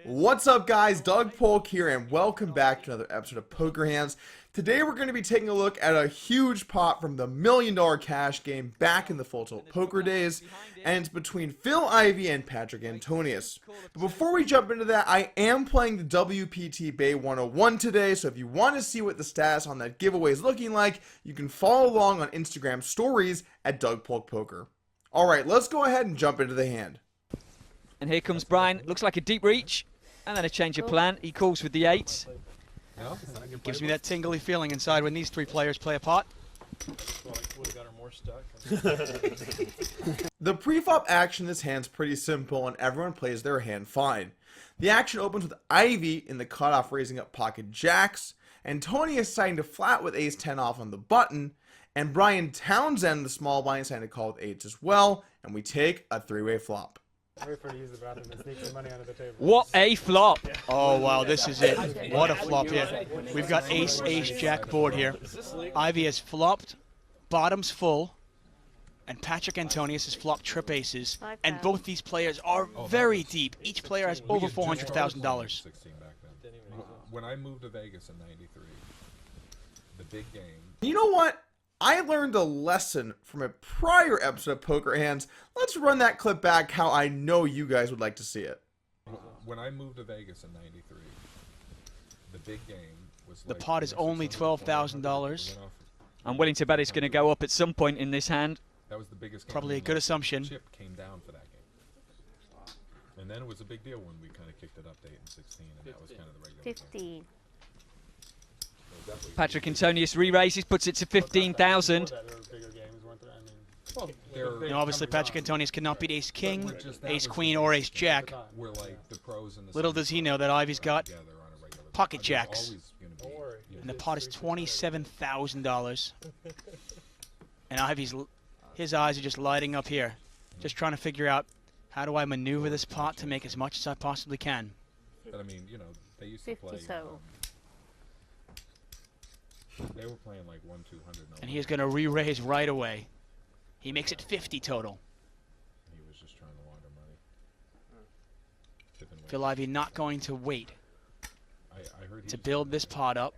What's up, guys? Doug Polk here, and welcome back to another episode of Poker Hands. Today we're going to be taking a look at a huge pot from the $1 Million cash game back in the full tilt poker days, and it's between Phil Ivey and Patrik Antonius. But before we jump into that, I am playing the WPT Bay 101 today, so if you want to see what the status on that giveaway is looking like, you can follow along on Instagram stories at Doug Polk Poker. Alright, let's go ahead and jump into the hand. And here comes Brian. Looks like a deep reach. And then a change of plan. He calls with the 8. Gives me that tingly feeling inside when these three players play a pot. The pre-flop action in this hand's pretty simple, and everyone plays their hand fine. The action opens with Ivey in the cutoff raising up pocket jacks, Antonius deciding to flat with ace-10 off on the button, and Brian Townsend, the small blind, deciding to call with 8s as well, and we take a three-way flop. Wait for her to use the bathroom and sneak some money under the table. What a flop. Oh, wow, this is it. What a flop here. We've got ace, jack board here. Ivey has flopped, bottoms full, and Patrik Antonius has flopped trip aces. And both these players are very deep. Each player has over $400,000. When I moved to Vegas in '93, the big game. You know what? I learned a lesson from a prior episode of Poker Hands. Let's run that clip back how I know you guys would like to see it. When I moved to Vegas in '93, the big game was The pot is only $12,000. I'm willing to bet it's going to go up at some point in this hand. That was the biggest game. Probably a good assumption. Chip came down for that game. And then it was a big deal when we kind of kicked it up to 8 and 16, and that was kind of the regular 15. game. Patrik Antonius re-raises, puts it to 15,000. You know, obviously, Patrik Antonius cannot beat ace king, ace queen, or ace jack. We're like the pros and the Little does he know that Ivey's got together on a regular pocket I'm jacks. always gonna be, And the pot is $27,000. And Ivey's, his eyes are just lighting up here. Just trying to figure out, how do I maneuver this pot to make as much as I possibly can? But I mean, you know, they used to 50 play. so. They were playing like 1-200. And he is going to re-raise right away. He makes it 50 total. He was just trying to launder money. Tipping away. Phil Ivey not going to wait I heard he to was- build this pot up.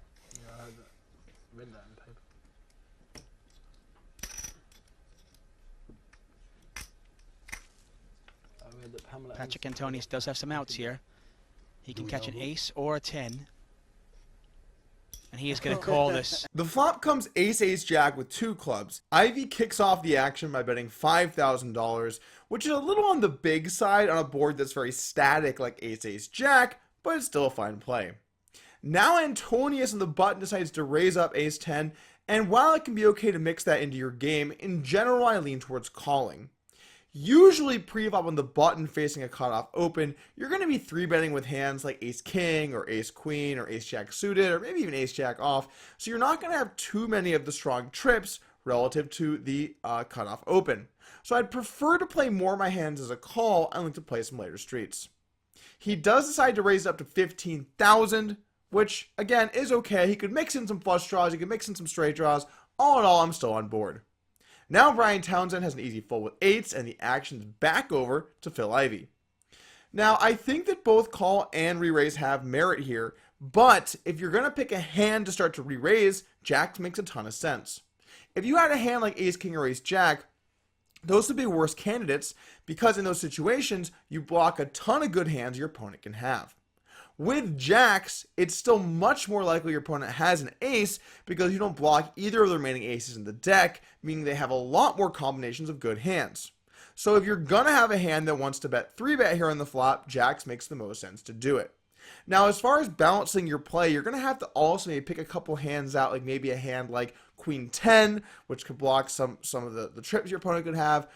Patrik Antonius does have some outs here. He can catch an ace or a 10. And he is going to call this. The flop comes ace-ace-jack with 2 clubs. Ivey kicks off the action by betting $5,000, which is a little on the big side on a board that's very static like ace-ace-jack, but it's still a fine play. Now Antonius on the button decides to raise up ace-10, and while it can be okay to mix that into your game, in general I lean towards calling. Usually pre-flop on the button facing a cutoff open, you're going to be 3-betting with hands like ace-king or ace-queen or ace-jack suited or maybe even ace-jack off, so you're not going to have too many of the strong trips relative to the cutoff open. So I'd prefer to play more of my hands as a call and look to play some later streets. He does decide to raise it up to 15,000, which again is okay. He could mix in some flush draws, he could mix in some straight draws. All in all, I'm still on board. Now Brian Townsend has an easy fold with 8s, and the action's back over to Phil Ivey. Now, I think that both call and re-raise have merit here, but if you're going to pick a hand to start to re-raise, jacks makes a ton of sense. If you had a hand like ace-king or ace-jack, those would be worse candidates, because in those situations, you block a ton of good hands your opponent can have. With jacks, it's still much more likely your opponent has an ace because you don't block either of the remaining aces in the deck, meaning they have a lot more combinations of good hands. So if you're going to have a hand that wants to bet 3-bet here on the flop, jacks makes the most sense to do it. Now, as far as balancing your play, you're going to have to also maybe pick a couple hands out, like maybe a hand like Queen 10, which could block some of the trips your opponent could have,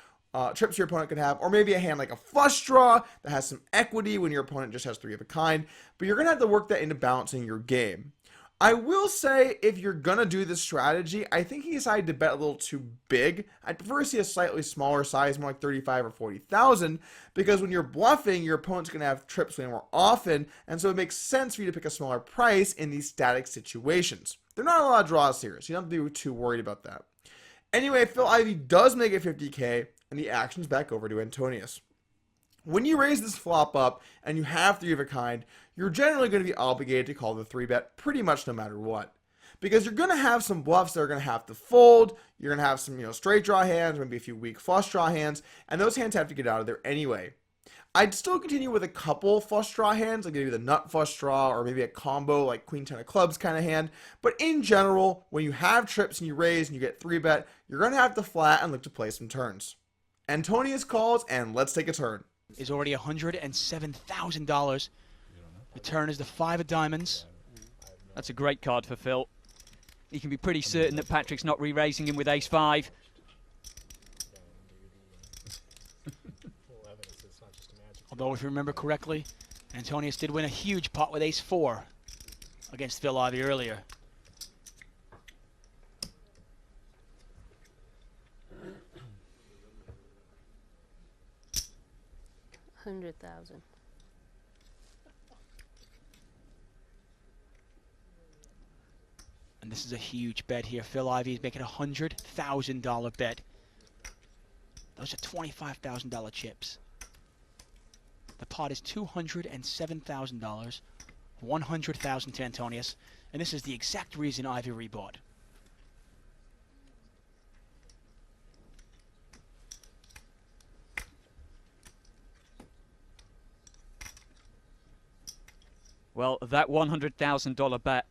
or maybe a hand like a flush draw that has some equity when your opponent just has 3 of a kind, but you're going to have to work that into balancing your game. I will say, if you're going to do this strategy, I think he decided to bet a little too big. I'd prefer to see a slightly smaller size, more like 35 or 40,000, because when you're bluffing, your opponent's going to have trips way more often, and so it makes sense for you to pick a smaller price in these static situations. There are not a lot of draws here, so you don't have to be too worried about that. Anyway, Phil Ivey does make it 50K, and the action's back over to Antonius. When you raise this flop up and you have three of a kind, you're generally going to be obligated to call the 3-bet pretty much no matter what. Because you're going to have some bluffs that are going to have to fold, you're going to have some, straight draw hands, maybe a few weak flush draw hands, and those hands have to get out of there anyway. I'd still continue with a couple flush draw hands, like maybe the nut flush draw, or maybe a combo like queen 10 of clubs kind of hand. But in general, when you have trips and you raise and you get 3-bet, you're going to have to flat and look to play some turns. Antonius calls, and let's take a turn. Is already $107,000. The turn is the 5 of diamonds. That's a great card for Phil. He can be pretty certain that Patrick's not re-raising him with ace-5. Although, if you remember correctly, Antonius did win a huge pot with ace-4 against Phil Ivey earlier. $100,000. And this is a huge bet here. Phil Ivey is making a $100,000 bet. Those are $25,000 chips. The pot is $207,000, $100,000 to Antonius, and this is the exact reason Ivey rebought. Well, that $100,000 bet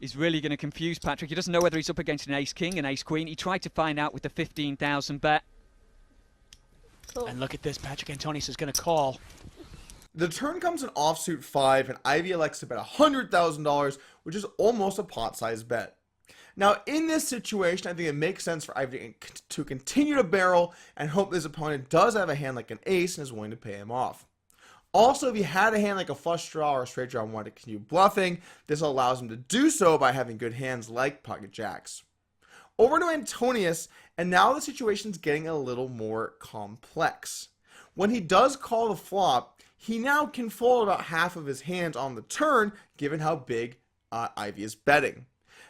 is really going to confuse Patrick. He doesn't know whether he's up against an ace-king, an ace-queen. He tried to find out with the 15,000 bet. Cool. And look at this, Patrik Antonius is going to call. The turn comes in offsuit 5, and Ivey elects to bet $100,000, which is almost a pot-sized bet. Now, in this situation, I think it makes sense for Ivey to continue to barrel and hope his opponent does have a hand like an ace and is willing to pay him off. Also, if he had a hand like a flush draw or a straight draw and wanted to continue bluffing, this allows him to do so by having good hands like pocket jacks. Over to Antonius, and now the situation's getting a little more complex. When he does call the flop, he now can fold about half of his hands on the turn, given how big Ivey is betting.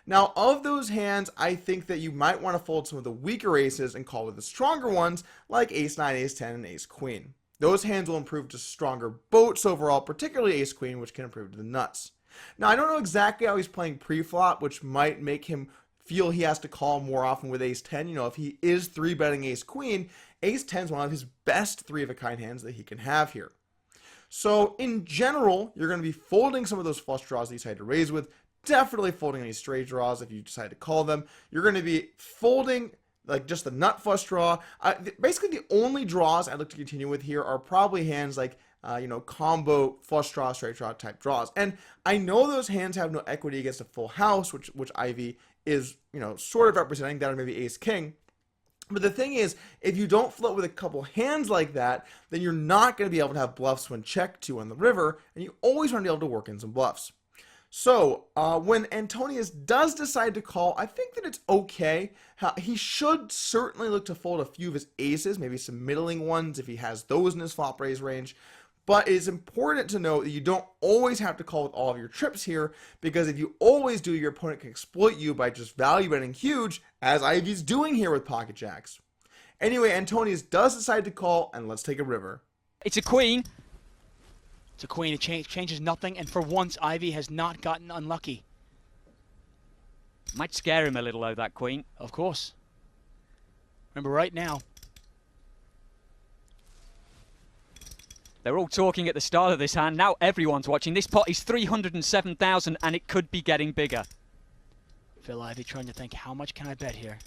Now, of those hands, I think that you might want to fold some of the weaker aces and call with the stronger ones, like ace-9, ace-10, and ace-queen. Those hands will improve to stronger boats overall, particularly ace-queen, which can improve to the nuts. Now, I don't know exactly how he's playing pre-flop, which might make him feel he has to call more often with ace-10. If he is 3-betting ace-queen, ace-10 is one of his best 3-of-a-kind hands that he can have here. So, in general, you're going to be folding some of those flush draws that you decide to raise with, definitely folding any straight draws if you decide to call them. You're going to be folding like just the nut flush draw. Basically, the only draws I'd look to continue with here are probably hands like, combo flush draw, straight draw type draws. And I know those hands have no equity against a full house, which Ivey is, sort of representing that, or maybe ace king. But the thing is, if you don't float with a couple hands like that, then you're not going to be able to have bluffs when check 2 on the river, and you always want to be able to work in some bluffs. So, when Antonius does decide to call, I think that it's okay. He should certainly look to fold a few of his aces, maybe some middling ones if he has those in his flop raise range. But it is important to note that you don't always have to call with all of your trips here, because if you always do, your opponent can exploit you by just value betting huge, as Ivey's doing here with pocket jacks. Anyway, Antonius does decide to call, and let's take a river. It's a queen. It's a queen. It changes nothing, and for once, Ivey has not gotten unlucky. Might scare him a little, though, that queen. Of course. Remember, right now, they're all talking at the start of this hand. Now everyone's watching. This pot is 307,000, and it could be getting bigger. Phil Ivey trying to think, how much can I bet here?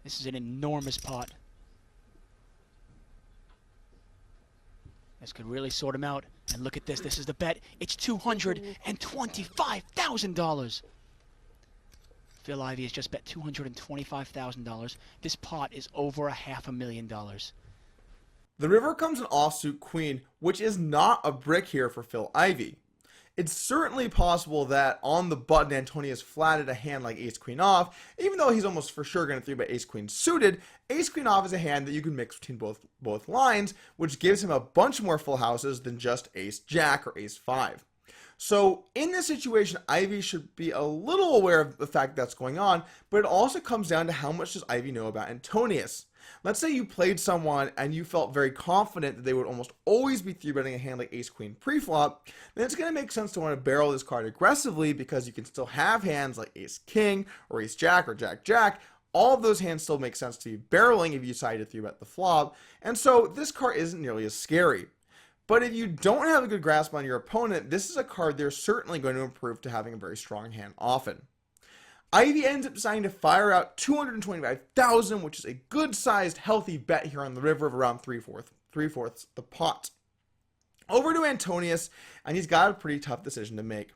This is an enormous pot. This could really sort him out. And look at this. This is the bet. It's $225,000. Phil Ivey has just bet $225,000. This pot is over $500,000. The river comes an offsuit queen, which is not a brick here for Phil Ivey. It's certainly possible that on the button, Antonius flatted a hand like ace-queen off, even though he's almost for sure going to 3-bet ace-queen suited. Ace-queen off is a hand that you can mix between both lines, which gives him a bunch more full houses than just ace-jack or ace-5. So in this situation, Ivey should be a little aware of the fact that's going on, but it also comes down to how much does Ivey know about Antonius. Let's say you played someone and you felt very confident that they would almost always be 3-betting a hand like ace-queen preflop, then it's going to make sense to want to barrel this card aggressively because you can still have hands like ace-king or ace-jack or jack-jack. All of those hands still make sense to be barreling if you decide to 3-bet the flop, and so this card isn't nearly as scary. But if you don't have a good grasp on your opponent, this is a card they're certainly going to improve to having a very strong hand often. Ivey ends up deciding to fire out 225,000, which is a good-sized, healthy bet here on the river of around three-fourths the pot. Over to Antonius, and he's got a pretty tough decision to make.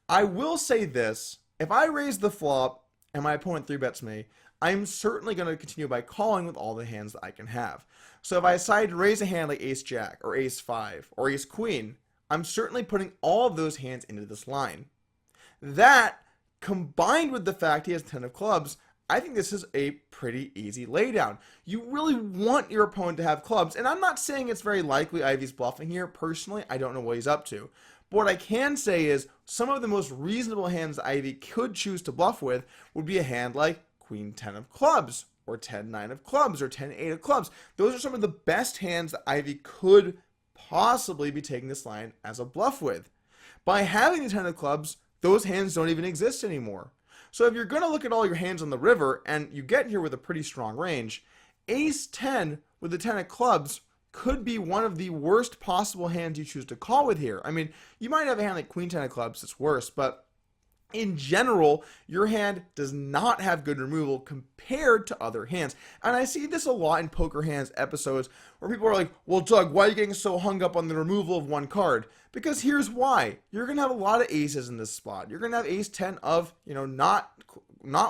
I will say this, if I raise the flop and my opponent 3-bets me, I'm certainly going to continue by calling with all the hands that I can have. So if I decide to raise a hand like ace-jack, or ace-5, or ace-queen, I'm certainly putting all of those hands into this line. That, combined with the fact he has 10 of clubs, I think this is a pretty easy laydown. You really want your opponent to have clubs, and I'm not saying it's very likely Ivey's bluffing here. Personally, I don't know what he's up to. But what I can say is some of the most reasonable hands that Ivey could choose to bluff with would be a hand like Queen 10 of clubs, or 10-9 of clubs, or 10-8 of clubs. Those are some of the best hands that Ivey could possibly be taking this line as a bluff with. By having the 10 of clubs, those hands don't even exist anymore. So if you're going to look at all your hands on the river, and you get here with a pretty strong range, ace-10 with the 10 of clubs could be one of the worst possible hands you choose to call with here. I mean, you might have a hand like Queen 10 of clubs that's worse, but in general, your hand does not have good removal compared to other hands. And I see this a lot in Poker Hands episodes where people are like, well, Doug, why are you getting so hung up on the removal of one card? Because here's why. You're going to have a lot of aces in this spot. You're going to have ace-10 of, not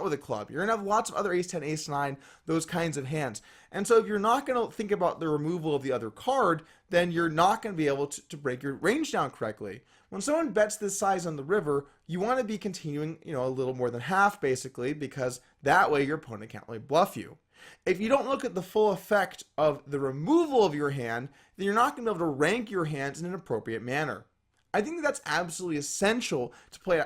with a club. You're going to have lots of other ace-10, ace-9, those kinds of hands. And so if you're not going to think about the removal of the other card, then you're not going to be able to break your range down correctly. When someone bets this size on the river, you want to be continuing, a little more than half basically, because that way your opponent can't really bluff you. If you don't look at the full effect of the removal of your hand, then you're not going to be able to rank your hands in an appropriate manner. I think that's absolutely essential to play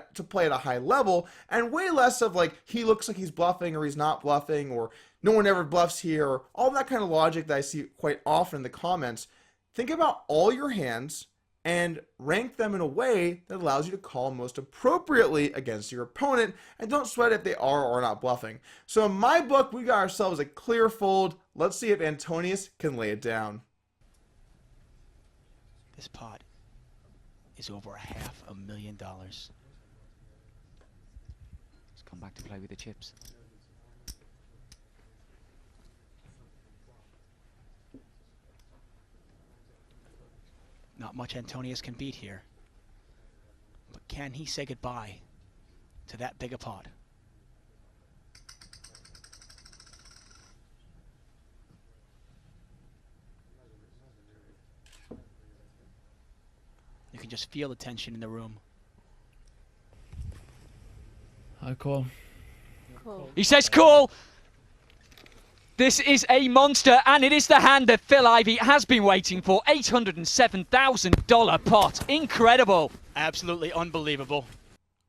at a high level, and way less of like, he looks like he's bluffing or he's not bluffing, or no one ever bluffs here, or all that kind of logic that I see quite often in the comments. Think about all your hands and rank them in a way that allows you to call most appropriately against your opponent, and don't sweat if they are or are not bluffing. So in my book, we got ourselves a clear fold. Let's see if Antonius can lay it down. This pot is over $500,000. Let's come back to play with the chips. Not much Antonius can beat here. But can he say goodbye to that big a pot? You can just feel the tension in the room. I call. Cool. He says call! This is a monster, and it is the hand that Phil Ivey has been waiting for. $807,000 pot. Incredible. Absolutely unbelievable.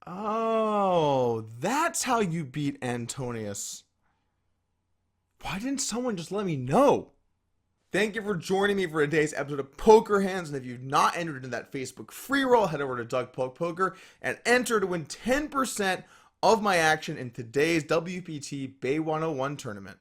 Oh, that's how you beat Antonius. Why didn't someone just let me know? Thank you for joining me for today's episode of Poker Hands, and if you've not entered in that Facebook free roll, head over to Doug Poke Poker and enter to win 10% of my action in today's WPT Bay 101 tournament.